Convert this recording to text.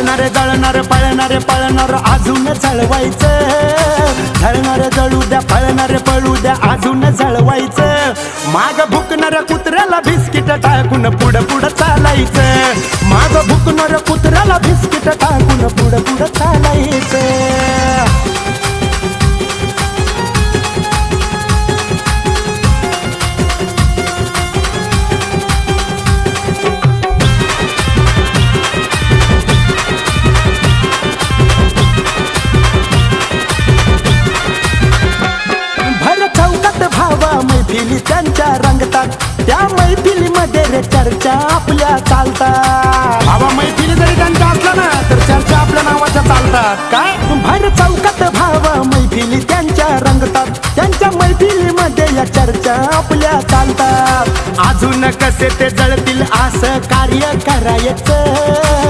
जळणारे जळणारे पळणारे पळणार अजून जळवायचं, जळणारे जळू द्या पळणारे पळू द्या अजून जळवायचं, माग भुकणाऱ्या कुत्र्याला बिस्किट टाकून पुढं पुढं चालायचं, माग भुकणाऱ्या कुत्र्याला बिस्किट टाकून पुढं पुढं चालायचं. मैफिली त्यांच्या रंगतात, त्या मैफिलीमध्ये रे चर्चा आपल्या चालतात. भावा मैफिली जरी त्यांच्या असल्या ना तर चर्चा आपल्या नावाच्या चालतात. काय भर चौकात भावा मैफिली त्यांच्या रंगतात, त्यांच्या मैफिलीमध्ये या चर्चा आपल्या चालतात. अजून कसे ते जळतील असं कार्य करायचं.